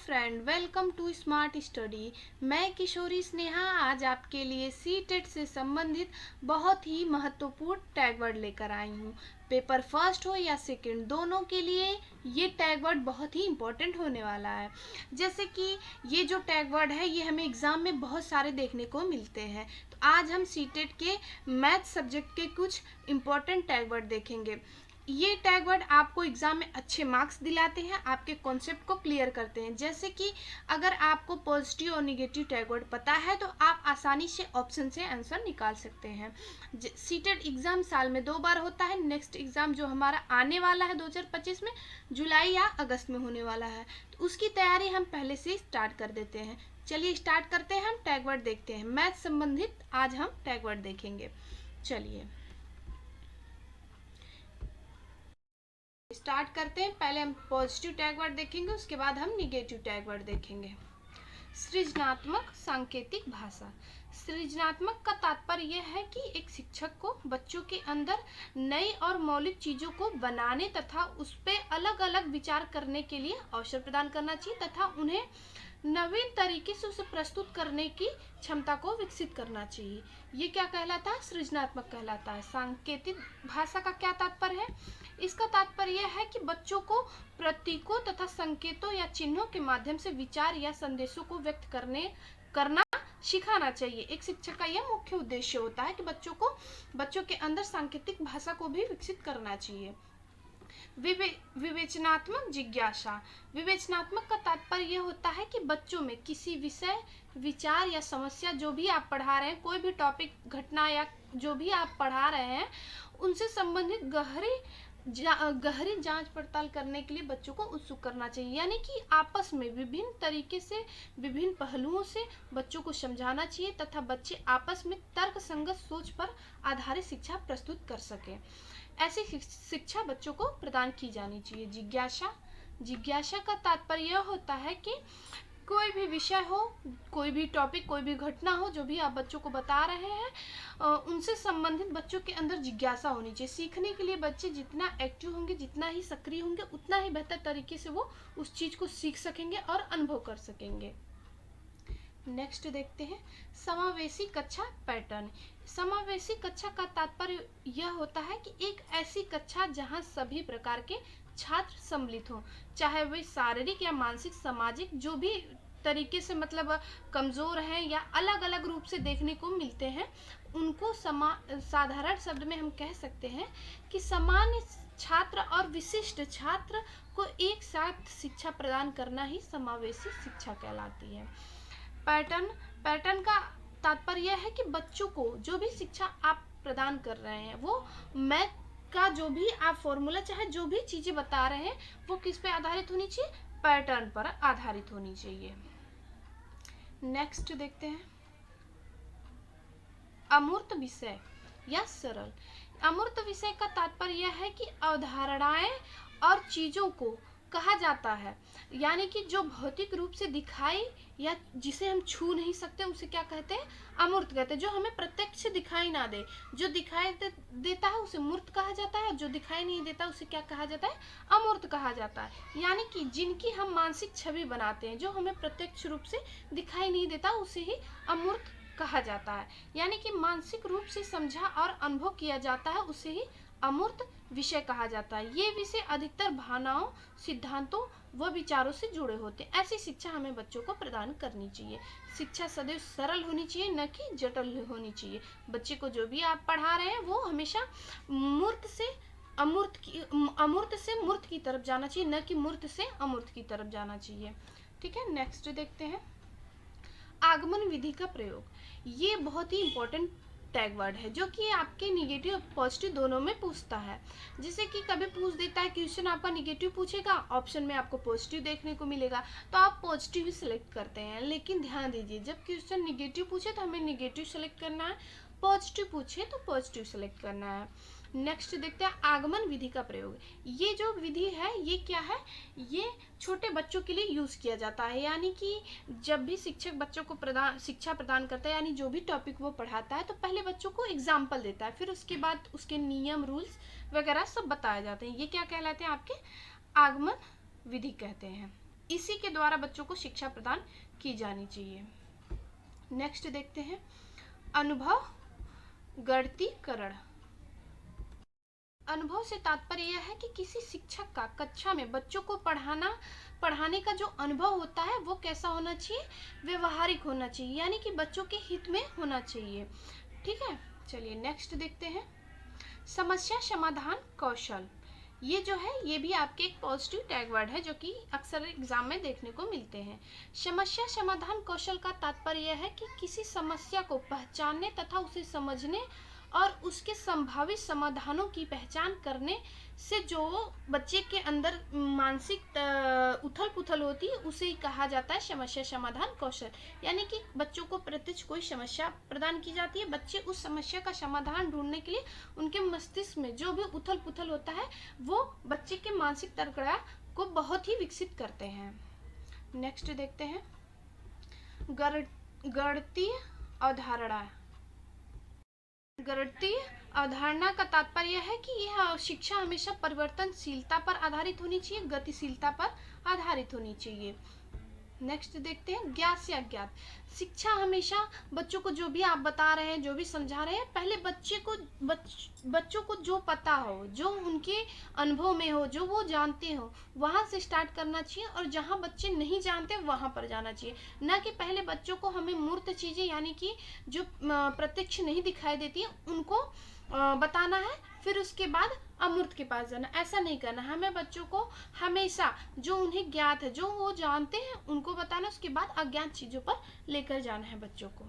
Friend, welcome to smart study. मैं किशोरी स्नेहा आज आपके लिए सीटेट से संबंधित बहुत ही महत्वपूर्ण टैग वर्ड लेकर आई हूँ। पेपर फर्स्ट हो या सेकंड, दोनों के लिए ये टैग वर्ड बहुत ही इम्पोर्टेंट होने वाला है। जैसे कि ये जो टैग वर्ड है ये हमें एग्ज़ाम में बहुत सारे देखने को मिलते हैं। तो आज हम सीटेट के मैथ सब्जेक्ट के कुछ इम्पोर्टेंट टैग वर्ड देखेंगे। ये टैग वर्ड आपको एग्जाम में अच्छे मार्क्स दिलाते हैं, आपके कॉन्सेप्ट को क्लियर करते हैं। जैसे कि अगर आपको पॉजिटिव और निगेटिव टैग वर्ड पता है तो आप आसानी से ऑप्शन से आंसर निकाल सकते हैं। सीटेट एग्जाम साल में 2 बार होता है। नेक्स्ट एग्जाम जो हमारा आने वाला है 2025 में, जुलाई या अगस्त में होने वाला है, तो उसकी तैयारी हम पहले से स्टार्ट कर देते हैं। चलिए स्टार्ट करते हैं। हम टैग वर्ड देखते हैं। मैथ संबंधित आज हम टैग वर्ड देखेंगे। चलिए स्टार्ट करते हैं। पहले हम पॉजिटिव टैग वर्ड देखेंगे, उसके बाद हम निगेटिव टैग वर्ड देखेंगे। सृजनात्मक सांकेतिक भाषा। सृजनात्मक का तात्पर्य यह है कि एक शिक्षक को बच्चों के अंदर नई और मौलिक चीजों को बनाने तथा उस पर अलग अलग विचार करने के लिए अवसर प्रदान करना चाहिए तथा उन्हें नवीन तरीके से उसे प्रस्तुत करने की क्षमता को विकसित करना चाहिए। ये क्या कहलाता है? सृजनात्मक कहलाता है। सांकेतिक भाषा का क्या तात्पर्य है? इसका तात्पर्य यह है कि बच्चों को प्रतीकों तथा संकेतों या चिन्हों के माध्यम से विचार या संदेशों को व्यक्त करना सिखाना चाहिए। एक शिक्षक का यह मुख्य उद्देश्य होता है कि बच्चों के अंदर सांकेतिक भाषा को भी विकसित करना चाहिए। विवेचनात्मक जिज्ञासा। विवेचनात्मक का तात्पर्य यह होता है कि बच्चों में किसी विषय, विचार या समस्या, जो भी आप पढ़ा रहे हैं, कोई भी टॉपिक, घटना या जो भी आप पढ़ा रहे हैं, उनसे संबंधित गहरी जांच पड़ताल करने के लिए बच्चों को उत्सुक करना चाहिए। यानी कि आपस में विभिन्न तरीके से, विभिन्न पहलुओं से बच्चों को समझाना चाहिए तथा बच्चे आपस में तर्क संगत सोच पर आधारित शिक्षा प्रस्तुत कर सकें। ऐसी शिक्षा बच्चों को प्रदान की जानी चाहिए। जिज्ञासा का तात्पर्य यह होता है कि कोई भी विषय हो, कोई भी टॉपिक, कोई भी घटना हो, जो भी आप बच्चों को बता रहे हैं, उनसे संबंधित बच्चों के अंदर जिज्ञासा होनी चाहिए। सीखने के लिए बच्चे जितना एक्टिव होंगे, जितना ही सक्रिय होंगे, उतना ही बेहतर तरीके से वो उस चीज को सीख सकेंगे और अनुभव कर सकेंगे। नेक्स्ट देखते हैं समावेशी कक्षा पैटर्न। समावेशी कक्षा का तात्पर्य यह होता है कि एक ऐसी कक्षा जहां सभी प्रकार के छात्र सम्मिलित हों, चाहे वे शारीरिक या मानसिक, सामाजिक, जो भी तरीके से मतलब कमजोर हैं या अलग अलग रूप से देखने को मिलते हैं, उनको साधारण शब्द में हम कह सकते हैं कि सामान्य छात्र और विशिष्ट छात्र को एक साथ शिक्षा प्रदान करना ही समावेशी शिक्षा कहलाती है। पैटर्न का तात्पर्य है कि बच्चों को जो भी शिक्षा आप प्रदान कर रहे हैं, वो मैथ का जो भी आप फॉर्मूला, चाहे जो भी चीजें बता रहे हैं, वो किस पे आधारित होनी चाहिए? पैटर्न पर आधारित होनी चाहिए। नेक्स्ट देखते हैं अमूर्त विषय या सरल। अमूर्त विषय का तात्पर्य यह है कि अवधारणाएं और चीजों को कहा जाता है, यानी कि जो भौतिक रूप से दिखाई या जिसे हम छू नहीं सकते, उसे क्या कहते हैं? अमूर्त कहते हैं। जो हमें प्रत्यक्ष दिखाई ना दे, जो दिखाई देता है उसे मूर्त कहा जाता है, जो दिखाई नहीं देता उसे क्या कहा जाता है? अमूर्त कहा जाता है। यानी कि जिनकी हम मानसिक छवि बनाते हैं, जो हमें प्रत्यक्ष रूप से दिखाई नहीं देता, उसे ही अमूर्त कहा जाता है। यानी कि मानसिक रूप से समझा और अनुभव किया जाता है, उसे ही अमूर्त विषय कहा जाता है। ये विषय अधिकतर भावनाओं, सिद्धांतों व विचारों से जुड़े होते हैं। ऐसी शिक्षा हमें बच्चों को प्रदान करनी चाहिए। शिक्षा सदैव सरल होनी चाहिए, न कि जटिल होनी चाहिए। बच्चे को जो भी आप पढ़ा रहे हैं वो हमेशा मूर्त से मूर्त की तरफ जाना चाहिए, न कि मूर्त से अमूर्त की तरफ जाना चाहिए। ठीक है, नेक्स्ट देखते हैं आगमन विधि का प्रयोग। ये बहुत ही इंपॉर्टेंट टैग वर्ड है जो कि आपके निगेटिव और पॉजिटिव दोनों में पूछता है। जैसे कि कभी पूछ देता है क्वेश्चन, आपका निगेटिव पूछेगा, ऑप्शन में आपको पॉजिटिव देखने को मिलेगा, तो आप पॉजिटिव ही सिलेक्ट करते हैं। लेकिन ध्यान दीजिए, जब क्वेश्चन निगेटिव पूछे तो हमें निगेटिव सेलेक्ट करना है, पॉजिटिव पूछे तो पॉजिटिव सेलेक्ट करना है। नेक्स्ट देखते हैं आगमन विधि का प्रयोग। ये जो विधि है ये क्या है? ये छोटे बच्चों के लिए यूज किया जाता है। यानी कि जब भी शिक्षक बच्चों को शिक्षा प्रदान करता है, यानी जो भी टॉपिक वो पढ़ाता है, तो पहले बच्चों को एग्जाम्पल देता है, फिर उसके बाद उसके नियम, रूल्स वगैरह सब बताए जाते हैं। ये क्या कहलाते हैं? आपके आगमन विधि कहते हैं। इसी के द्वारा बच्चों को शिक्षा प्रदान की जानी चाहिए। नेक्स्ट देखते हैं अनुभव गणितीकरण। अनुभव से तात्पर्य यह है कि किसी शिक्षक का कक्षा में बच्चों को पढ़ाने का जो अनुभव होता है वो कैसा होना चाहिए, व्यवहारिक होना चाहिए, यानी कि बच्चों के हित में होना चाहिए। ठीक है, चलिए नेक्स्ट देखते हैं समस्या समाधान कौशल। ये जो है ये भी आपके एक पॉजिटिव टैग वर्ड है जो कि अक्सर एग्जाम में देखने को मिलते हैं। समस्या समाधान कौशल का तात्पर्य यह है कि किसी समस्या को पहचानने तथा उसे समझने और उसके संभावित समाधानों की पहचान करने से जो बच्चे के अंदर मानसिक उथल पुथल होती है उसे ही कहा जाता है समस्या समाधान कौशल। यानी कि बच्चों को प्रत्यक्ष कोई समस्या प्रदान की जाती है, बच्चे उस समस्या का समाधान ढूंढने के लिए उनके मस्तिष्क में जो भी उथल पुथल होता है वो बच्चे के मानसिक तर्कड़ा को बहुत ही विकसित करते हैं। नेक्स्ट देखते हैं गणितीय अवधारणा। गणितीय अवधारणा का तात्पर्य है कि यह शिक्षा हमेशा परिवर्तनशीलता पर आधारित होनी चाहिए, गतिशीलता पर आधारित होनी चाहिए। नेक्स्ट देखते हैं ज्ञात से अज्ञात। शिक्षा हमेशा बच्चों को जो भी आप बता रहे हैं, जो भी समझा रहे हैं, पहले बच्चों को जो पता हो, जो उनके अनुभव में हो, जो वो जानते हो, वहां से स्टार्ट करना चाहिए और जहां बच्चे नहीं जानते वहां पर जाना चाहिए। ना कि पहले बच्चों को हमें मूर्त चीजें यानी कि जो प्रत्यक्ष नहीं दिखाई देती है उनको बताना है, फिर उसके बाद अमूर्त के पास जाना। ऐसा नहीं करना, हमें बच्चों को हमेशा जो उन्हें ज्ञात है, जो वो जानते हैं उनको बताना, उसके बाद अज्ञात चीजों पर लेकर जाना है बच्चों को।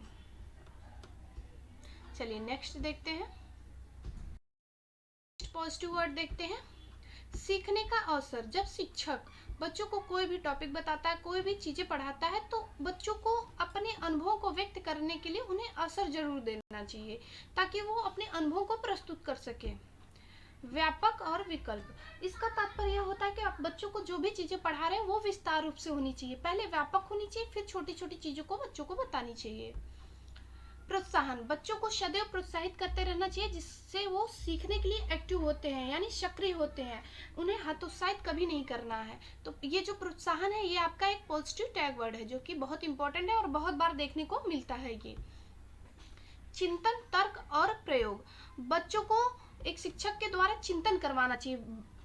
चलिए नेक्स्ट देखते हैं पॉजिटिव वर्ड देखते हैं सीखने का अवसर। जब शिक्षक बच्चों को कोई भी टॉपिक बताता है, कोई भी चीजें पढ़ाता है, तो बच्चों को अपने अनुभव को व्यक्त करने के लिए उन्हें अवसर जरूर देना चाहिए ताकि वो अपने अनुभव को प्रस्तुत कर सके। व्यापक और विकल्प, इसका तात्पर्य होता है कि आप बच्चों को जो भी चीजें पढ़ा रहे हैं वो विस्तार रूप से होनी चाहिए, पहले व्यापक होनी चाहिए, फिर छोटी छोटी चीजों को बच्चों को बतानी चाहिए। प्रोत्साहन, बच्चों को सदैव प्रोत्साहित करते रहना चाहिए जिससे वो सीखने के लिए एक्टिव होते हैं यानी सक्रिय होते हैं, उन्हें हतोत्साहित कभी नहीं करना है। तो ये जो प्रोत्साहन है ये आपका एक पॉजिटिव टैग वर्ड है जो कि बहुत इंपॉर्टेंट है और बहुत बार देखने को मिलता है। ये चिंतन तर्क और प्रयोग, बच्चों को एक शिक्षक के द्वारा चिंतन करवाना चाहिए,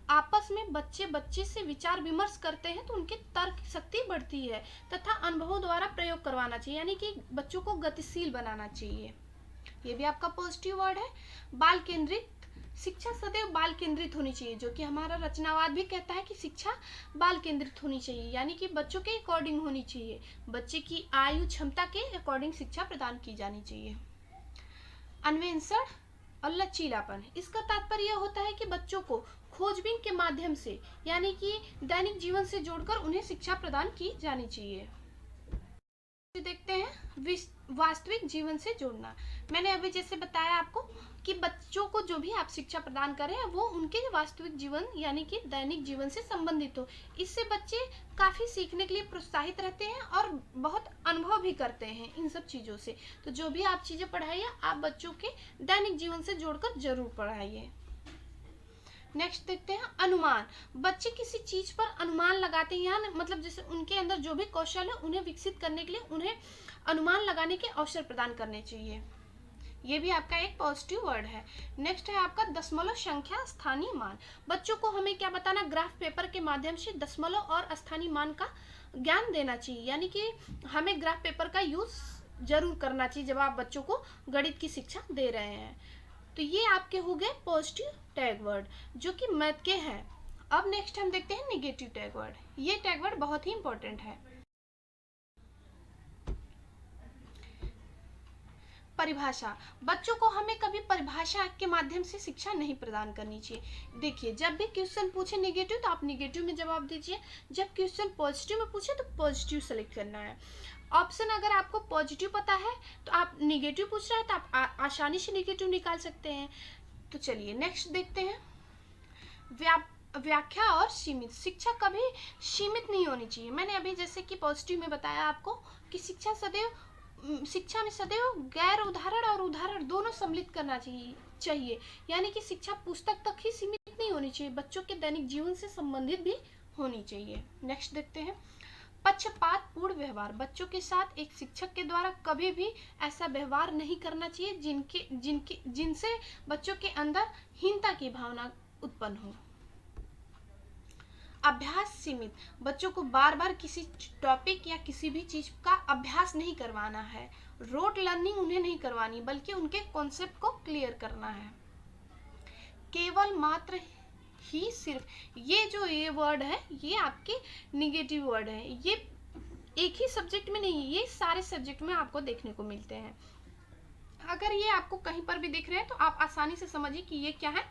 आपस में बच्चे से विचार विमर्श करते हैं तो उनकी तर्क शक्ति बढ़ती है तथा अनुभवों द्वारा प्रयोग करवाना चाहिए यानी कि बच्चों को गतिशील बनाना चाहिए। ये भी आपका पॉजिटिव वर्ड है। बाल केंद्रित, शिक्षा सदैव बाल केंद्रित होनी चाहिए, जो कि हमारा रचनावाद भी कहता है कि शिक्षा बाल केंद्रित होनी चाहिए यानी कि बच्चों के अकॉर्डिंग होनी चाहिए, बच्चे की आयु क्षमता के अकॉर्डिंग शिक्षा प्रदान की जानी चाहिए। अन्वेषण और लचीलापन, इसका तात्पर्य होता है कि बच्चों को खोजबीन के माध्यम से यानी कि दैनिक जीवन से जोड़कर उन्हें शिक्षा प्रदान की जानी चाहिए। देखते हैं वास्तविक जीवन से जोड़ना। मैंने अभी जैसे बताया आपको कि बच्चों को जो भी आप शिक्षा प्रदान करें वो उनके वास्तविक जीवन यानी कि दैनिक जीवन से संबंधित हो, इससे बच्चे काफी सीखने के लिए प्रोत्साहित रहते हैं और बहुत अनुभव भी करते हैं इन सब चीजों से। तो जो भी आप चीजें पढ़ाइए आप बच्चों के दैनिक जीवन से जोड़कर जरूर पढ़ाइए। नेक्स्ट देखते हैं अनुमान, बच्चे किसी चीज पर अनुमान लगाते हैं या मतलब जैसे उनके अंदर जो भी कौशल है उन्हें विकसित करने के लिए उन्हें अनुमान लगाने के अवसर प्रदान करने चाहिए। ये भी आपका एक पॉजिटिव वर्ड है। नेक्स्ट है आपका दशमलव संख्या स्थानीय मान, बच्चों को हमें क्या बताना, ग्राफ पेपर के माध्यम से दशमलव और स्थानीय मान का ज्ञान देना चाहिए यानी कि हमें ग्राफ पेपर का यूज जरूर करना चाहिए जब आप बच्चों को गणित की शिक्षा दे रहे हैं। तो ये आपके हो गए पॉजिटिव टैग वर्ड जो कि मैथ के हैं। अब नेक्स्ट हम देखते हैं नेगेटिव टैग वर्ड। ये टैग वर्ड बहुत ही इंपॉर्टेंट है। परिभाषा, बच्चों को हमें कभी परिभाषा के माध्यम से शिक्षा नहीं प्रदान करनी चाहिए। देखिए जब भी क्वेश्चन पूछे नेगेटिव तो आप नेगेटिव में जवाब दीजिए, जब क्वेश्चन पॉजिटिव में पूछे तो पॉजिटिव सेलेक्ट करना है। ऑप्शन अगर आपको पॉजिटिव पता है तो आप नेगेटिव पूछ रहे हैं तो आप आसानी से नेगेटिव निकाल सकते हैं। तो चलिए नेक्स्ट देखते हैं व्याख्या और सीमित, शिक्षा कभी सीमित नहीं होनी चाहिए। मैंने अभी जैसे कि पॉजिटिव में बताया आपको कि शिक्षा में सदैव गैर उदाहरण और उदाहरण दोनों सम्मिलित करना चाहिए यानी कि शिक्षा पुस्तक तक ही सीमित नहीं होनी चाहिए, बच्चों के दैनिक जीवन से संबंधित भी होनी चाहिए। नेक्स्ट देखते हैं पक्षपात पूर्ण व्यवहार, बच्चों के साथ एक शिक्षक के द्वारा कभी भी ऐसा व्यवहार नहीं करना चाहिए जिनसे बच्चों के अंदर हीनता की भावना उत्पन्न हो। अभ्यास सीमित, बच्चों को बार बार किसी टॉपिक या किसी भी चीज का अभ्यास नहीं करवाना है। रोट लर्निंग उन्हें नहीं करवानी, बल्कि उनके कॉन्सेप्ट को क्लियर करना है। केवल मात्र ही सिर्फ, ये वर्ड है ये आपके निगेटिव वर्ड है, ये एक ही सब्जेक्ट में नहीं, ये सारे सब्जेक्ट में आपको देखने को मिलते हैं। अगर ये आपको कहीं पर भी दिख रहे हैं तो आप आसानी से समझिए कि ये क्या है,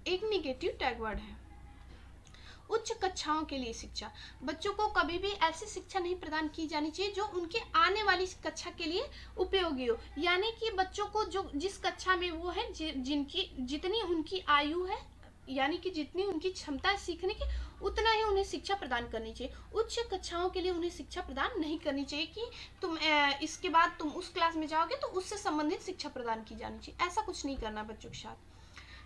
एक निगेटिव टैग वर्ड है। उच्च कक्षाओं के लिए शिक्षा, बच्चों को कभी भी ऐसी शिक्षा नहीं प्रदान की जानी चाहिए जो उनके आने वाली कक्षा के लिए उपयोगी हो। यानी कि बच्चों को जो जिस कक्षा में वो है, जितनी उनकी आयु है, यानी कि जितनी उनकी क्षमता है सीखने की, उतना ही उन्हें शिक्षा प्रदान करनी चाहिए। उच्च कक्षाओं के लिए उन्हें शिक्षा प्रदान नहीं करनी चाहिए कि तुम इसके बाद तुम उस क्लास में जाओगे तो उससे संबंधित शिक्षा प्रदान की जानी चाहिए, ऐसा कुछ नहीं करना बच्चों के साथ।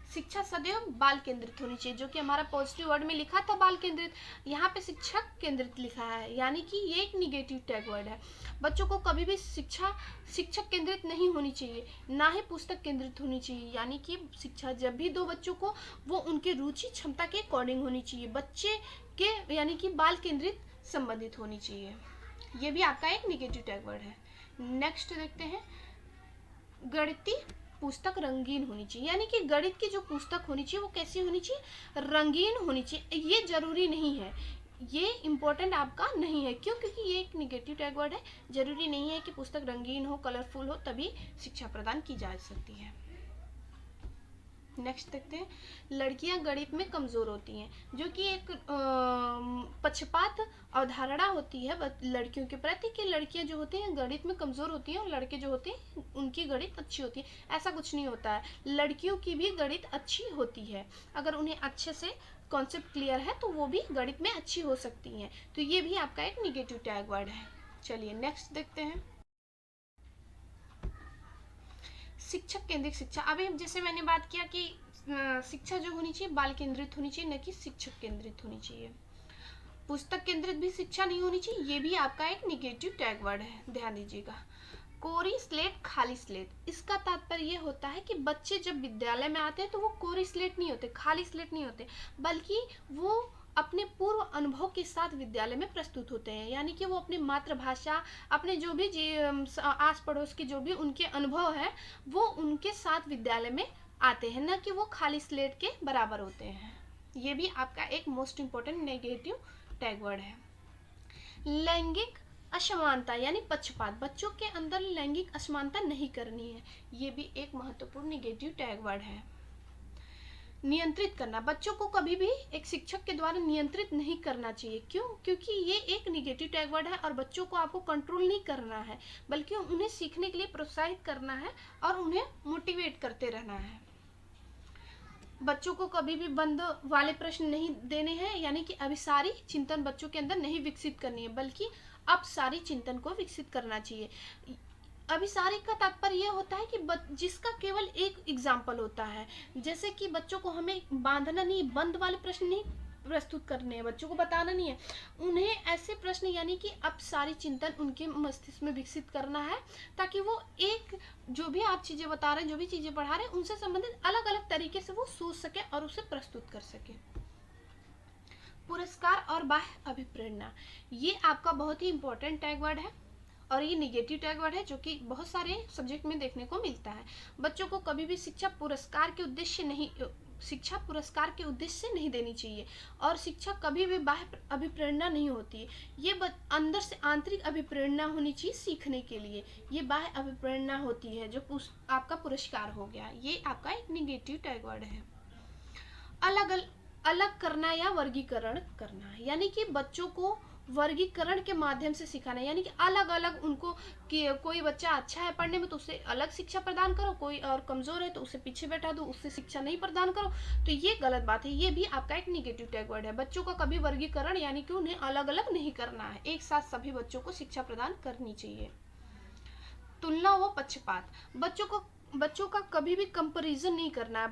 शिक्षा सदैव बाल केंद्रित होनी चाहिए, जो कि हमारा पॉजिटिव वर्ड में लिखा था बाल केंद्रित, यहाँ पे शिक्षक केंद्रित लिखा है, यानी कि ये एक निगेटिव टैग वर्ड है। बच्चों को कभी भी शिक्षक केंद्रित नहीं होनी चाहिए, ना ही पुस्तक केंद्रित होनी चाहिए। यानी कि शिक्षा जब भी दो बच्चों को, वो उनके रुचि क्षमता के अकॉर्डिंग होनी चाहिए, बच्चे के यानी कि बाल केंद्रित संबंधित होनी चाहिए। ये भी आपका एक निगेटिव टैग वर्ड है। नेक्स्ट देखते हैं, गणितीय पुस्तक रंगीन होनी चाहिए, यानी कि गणित की जो पुस्तक होनी चाहिए वो कैसी होनी चाहिए, रंगीन होनी चाहिए। ये जरूरी नहीं है, ये इम्पोर्टेंट आपका नहीं है, क्यों, क्योंकि ये एक निगेटिव टैग वर्ड है। जरूरी नहीं है कि पुस्तक रंगीन हो, कलरफुल हो, तभी शिक्षा प्रदान की जा सकती है। नेक्स्ट देखते हैं, लड़कियां गणित में कमजोर होती हैं, जो कि एक पक्षपात अवधारणा होती है लड़कियों के प्रति, कि लड़कियां जो होती हैं गणित में कमजोर होती हैं और लड़के जो होते हैं उनकी गणित अच्छी होती है। ऐसा कुछ नहीं होता है, लड़कियों की भी गणित अच्छी होती है, अगर उन्हें अच्छे से कॉन्सेप्ट क्लियर है तो वो भी गणित में अच्छी हो सकती हैं। तो ये भी आपका एक निगेटिव टैग वर्ड है। चलिए नेक्स्ट देखते हैं, शिक्षक केंद्रित शिक्षा। अभी जैसे मैंने बात किया कि शिक्षा जो होनी चाहिए बाल केंद्रित होनी चाहिए, न कि शिक्षक केंद्रित होनी चाहिए। पुस्तक केंद्रित भी शिक्षा नहीं होनी चाहिए, ये भी आपका एक निगेटिव टैग वर्ड है, ध्यान दीजिएगा। कोरी स्लेट खाली स्लेट, इसका तात्पर्य ये होता है कि बच्चे जब विद्यालय में आते हैं तो वो कोरी स्लेट नहीं होते, खाली स्लेट नहीं होते, बल्कि वो अपने पूर्व अनुभव के साथ विद्यालय में प्रस्तुत होते हैं। यानी कि वो अपनी मातृभाषा, अपने जो भी आस पड़ोस के जो भी उनके अनुभव है, वो उनके साथ विद्यालय में आते हैं, न कि वो खाली स्लेट के बराबर होते हैं। ये भी आपका एक most important negative tag word है। लैंगिक असमानता यानी पक्षपात, बच्चों के अंदर लैंगिक असमानता नहीं करनी है, ये भी एक महत्वपूर्ण नेगेटिव टैग वर्ड है। नियंत्रित करना, बच्चों को कभी भी एक शिक्षक के द्वारा नियंत्रित नहीं करना चाहिए, क्यों, क्योंकि ये एक निगेटिव टैग वर्ड है और बच्चों को आपको कंट्रोल नहीं करना है, बल्कि उन्हें सीखने के लिए प्रोत्साहित करना है और उन्हें मोटिवेट करते रहना है। बच्चों को कभी भी बंद वाले प्रश्न नहीं देने हैं, यानी कि अभिसारी चिंतन बच्चों के अंदर नहीं विकसित करनी है, बल्कि अपसारी चिंतन को विकसित करना चाहिए। अभिसारी का तात्पर्य यह होता है कि जिसका केवल एक एग्जाम्पल होता है, जैसे कि बच्चों को हमें बांधना नहीं, बंद वाले प्रश्न नहीं प्रस्तुत करने हैं, बच्चों को बताना नहीं है, उन्हें ऐसे प्रश्न यानी कि अपसारी चिंतन उनके मस्तिष्क में विकसित करना है, ताकि वो एक जो भी आप चीजें बता रहे हैं, जो भी चीजें पढ़ा रहे हैं, उनसे संबंधित अलग अलग तरीके से वो सोच सके और उसे प्रस्तुत कर सके। पुरस्कार और बाह्य अभिप्रेरणा, ये आपका बहुत ही इंपॉर्टेंट टैग वर्ड है और ये निगेटिव टैग वर्ड है, जो कि बहुत सारे सब्जेक्ट में देखने को मिलता है। बच्चों को कभी भी शिक्षा पुरस्कार के उद्देश्य से नहीं देनी चाहिए, और शिक्षा कभी भी बाह्य अभिप्रेरणा नहीं होती है, ये अंदर से आंतरिक अभिप्रेरणा होनी चाहिए सीखने के लिए, ये बाह्य अभिप्रेरणा होती है जो आपका पुरस्कार हो गया, ये आपका एक निगेटिव टैग वर्ड है। अलग करना या वर्गीकरण करना, यानी कि बच्चों को वर्गीकरण के माध्यम से सिखाना, यानी कि अलग अलग उनको कि कोई बच्चा अच्छा है पढ़ने में तो उसे अलग शिक्षा प्रदान करो, कोई और कमजोर है तो उसे पीछे बैठा दो, उससे शिक्षा नहीं प्रदान करो, तो ये गलत बात है, ये भी आपका एक निगेटिव टैग वर्ड है। बच्चों का कभी वर्गीकरण यानी कि उन्हें अलग अलग नहीं करना है, एक साथ सभी बच्चों को शिक्षा प्रदान करनी चाहिए। तुलना व पक्षपात, बच्चों का कभी भी कंपैरिजन नहीं करना है,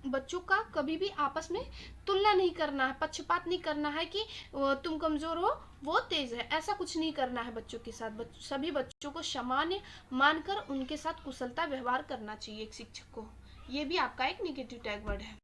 बच्चों का कभी भी आपस में तुलना नहीं करना है, पक्षपात नहीं करना है कि तुम कमजोर हो वो तेज है, ऐसा कुछ नहीं करना है बच्चों के साथ। सभी बच्चों को सामान्य मानकर उनके साथ कुशलता व्यवहार करना चाहिए एक शिक्षक को। ये भी आपका एक निगेटिव टैग वर्ड है।